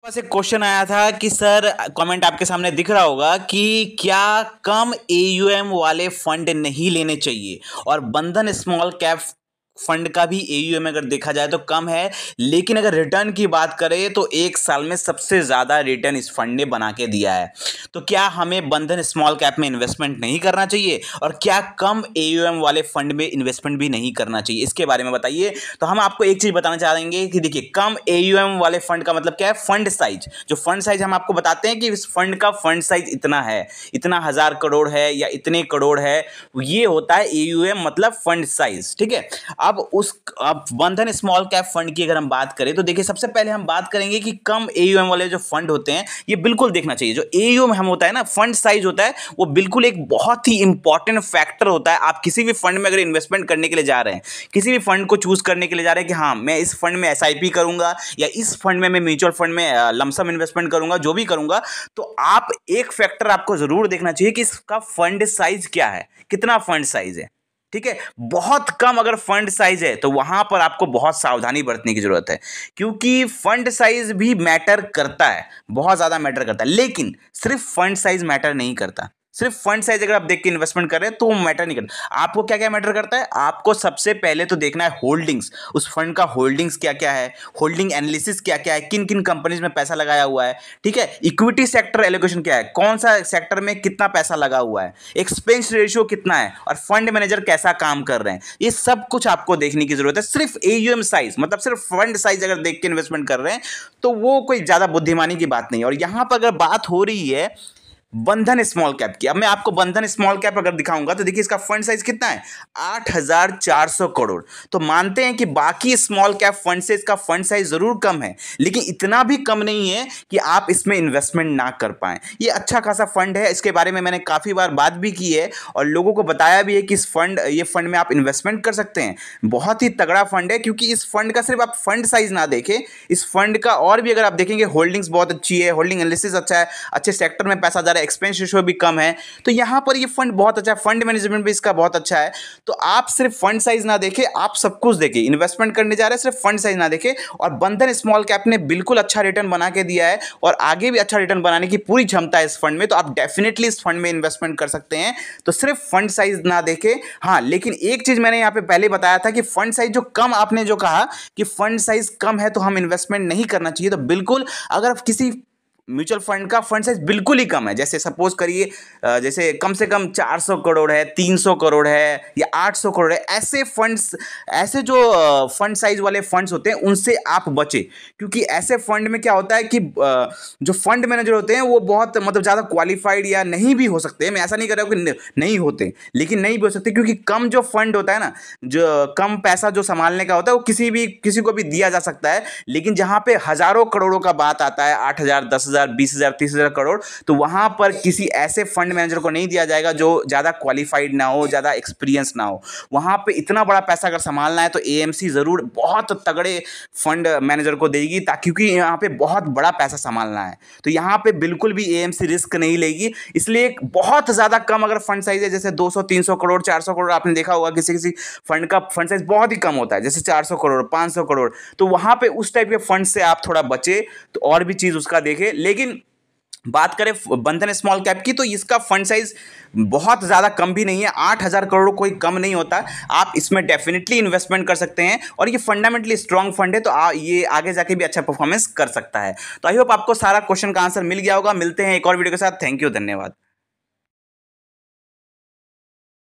पास एक क्वेश्चन आया था कि सर, कमेंट आपके सामने दिख रहा होगा कि क्या कम एयूएम वाले फंड नहीं लेने चाहिए। और बंधन स्मॉल कैप फंड का भी एयूएम अगर देखा जाए तो कम है, लेकिन अगर रिटर्न की बात करें तो एक साल में सबसे ज़्यादा रिटर्न इस फंड ने बना के दिया है। तो क्या हमें बंधन स्मॉल कैप में इन्वेस्टमेंट नहीं करना चाहिए और क्या कम एयूएम वाले फंड में इन्वेस्टमेंट भी नहीं करना चाहिए, इसके बारे में बताइए। तो हम आपको एक चीज़ बताना चाहेंगे कि देखिए, कम एयूएम वाले फंड का मतलब क्या है। फंड साइज, जो फंड साइज हम आपको बताते हैं कि इस फंड का फंड साइज इतना है, इतना 1000 करोड़ है या इतने करोड़ है, ये होता है एयूएम मतलब फंड साइज। ठीक है। अब बंधन स्मॉल कैप फंड की अगर हम बात करें तो देखिए, सबसे पहले हम बात करेंगे कि कम एयूएम वाले जो फंड होते हैं ये बिल्कुल देखना चाहिए। जो एयूएम हम होता है ना, फंड साइज होता है, वो बिल्कुल एक बहुत ही इंपॉर्टेंट फैक्टर होता है। आप किसी भी फंड में अगर इन्वेस्टमेंट करने के लिए जा रहे हैं, किसी भी फंड को चूज करने के लिए जा रहे हैं कि हाँ मैं इस फंड में एसआईपी करूंगा या इस फंड में मैं म्यूचुअल फंड में लमसम इन्वेस्टमेंट करूंगा, जो भी करूंगा, तो आप एक फैक्टर आपको जरूर देखना चाहिए कि इसका फंड साइज क्या है, कितना फंड साइज है। ठीक है। बहुत कम अगर फंड साइज है तो वहां पर आपको बहुत सावधानी बरतने की जरूरत है, क्योंकि फंड साइज भी मैटर करता है, बहुत ज्यादा मैटर करता है। लेकिन सिर्फ फंड साइज मैटर नहीं करता। सिर्फ फंड साइज अगर आप देख के इन्वेस्टमेंट कर रहे हैं तो वो मैटर नहीं करता। आपको क्या क्या मैटर करता है, आपको सबसे पहले तो देखना है होल्डिंग्स, उस फंड का होल्डिंग्स क्या क्या है, होल्डिंग एनालिसिस क्या क्या है, किन किन कंपनीज में पैसा लगाया हुआ है। ठीक है। इक्विटी सेक्टर एलोकेशन क्या है, कौन सा सेक्टर में कितना पैसा लगा हुआ है, एक्सपेंस रेशियो कितना है, और फंड मैनेजर कैसा काम कर रहे हैं, ये सब कुछ आपको देखने की जरूरत है। सिर्फ एयूएम साइज मतलब सिर्फ फंड साइज अगर देख के इन्वेस्टमेंट कर रहे हैं तो वो कोई ज्यादा बुद्धिमानी की बात नहीं है। और यहां पर अगर बात हो रही है बंधन स्मॉल कैप की, अब मैं आपको बंधन स्मॉल कैप अगर दिखाऊंगा तो देखिए इसका फंड साइज कितना है, 8400 करोड़। तो मानते हैं कि बाकी स्मॉल कैप फंड से इसका फंड साइज जरूर कम है, लेकिन इतना भी कम नहीं है कि आप इसमें इन्वेस्टमेंट ना कर पाए। ये अच्छा खासा फंड है, इसके बारे में मैंने काफी बार बात भी की है और लोगों को बताया भी है कि ये फंड में आप इन्वेस्टमेंट कर सकते हैं। बहुत ही तगड़ा फंड है, क्योंकि इस फंड का सिर्फ आप फंड साइज ना देखें, इस फंड का और भी अगर आप देखेंगे, होल्डिंग्स बहुत अच्छी है, होल्डिंग एनालिसिस अच्छा है, अच्छे सेक्टर में पैसा जा रहा है, एक्सपेंस रेशियो भी कम है। तो यहां पर ये फंड बहुत अच्छा है, फंड मैनेजमेंट भी इसका बहुत अच्छा है। तो आप सिर्फ फंड साइज ना देखें, आप सब कुछ देखें। इन्वेस्टमेंट करने जा रहे हैं, सिर्फ फंड साइज ना देखें। और बंधन स्मॉल कैप ने बिल्कुल अच्छा रिटर्न बना के दिया है और आगे भी अच्छा रिटर्न बनाने की पूरी क्षमता है इस फंड में। तो आप डेफिनेटली इस फंड में इन्वेस्टमेंट कर सकते हैं। तो सिर्फ फंड साइज ना देखें। हाँ, लेकिन एक चीज मैंने यहां पे पहले बताया था कि फंड साइज जो कम, आपने जो कहा कि फंड साइज कम है तो हम इन्वेस्टमेंट नहीं करना चाहिए, तो बिल्कुल अगर आप किसी म्यूचुअल फंड का फंड साइज बिल्कुल ही कम है, जैसे सपोज करिए जैसे कम से कम 400 करोड़ है, 300 करोड़ है या 800 करोड़ है, ऐसे फंड्स, ऐसे जो फंड साइज वाले फंड्स होते हैं उनसे आप बचे। क्योंकि ऐसे फंड में क्या होता है कि जो फंड मैनेजर होते हैं वो बहुत मतलब ज़्यादा क्वालिफाइड या नहीं भी हो सकते हैं। मैं ऐसा नहीं कर रहा हूँ कि नहीं होते, लेकिन नहीं भी हो सकते, क्योंकि कम जो फंड होता है ना, जो कम पैसा जो संभालने का होता है वो किसी को भी दिया जा सकता है। लेकिन जहाँ पे हजारों करोड़ों का बात आता है, 8,000, 10,000, 20,000, 30,000 करोड़, तो वहां पर किसी ऐसे फंड मैनेजर को नहीं दिया जाएगा जो ज्यादा क्वालिफाइड ना हो, ज्यादा एक्सपीरियंस ना हो। वहां पे इतना बड़ा पैसा अगर संभालना है तो एएमसी जरूर बहुत तगड़े फंड मैनेजर को देगी, ताकि क्योंकि यहाँ पे बहुत बड़ा पैसा संभालना है। तो यहाँ पे बिल्कुल भी एएमसी रिस्क नहीं लेगी। इसलिए बहुत ज्यादा कम अगर फंड साइज है, जैसे 200, 300 करोड़, 400 करोड़, आपने देखा होगा किसी किसी फंड का फंड साइज बहुत ही कम होता है, जैसे 400 करोड़, 500 करोड़, तो वहां पे उस टाइप के फंड से आप थोड़ा बचे तो और भी चीज उसका देखें। लेकिन बात करें बंधन स्मॉल कैप की तो इसका फंड साइज बहुत ज़्यादा कम भी नहीं है, 8,000 करोड़ कोई कम नहीं होता। आप इसमें डेफिनेटली इन्वेस्टमेंट कर सकते हैं और ये फंडामेंटली स्ट्रांग फंड है, तो ये आगे जाके भी अच्छा परफॉर्मेंस कर सकता है। तो आई होप आपको सारा क्वेश्चन का आंसर मिल गया होगा। मिलते हैं एक और वीडियो के साथ। थैंक यू, धन्यवाद।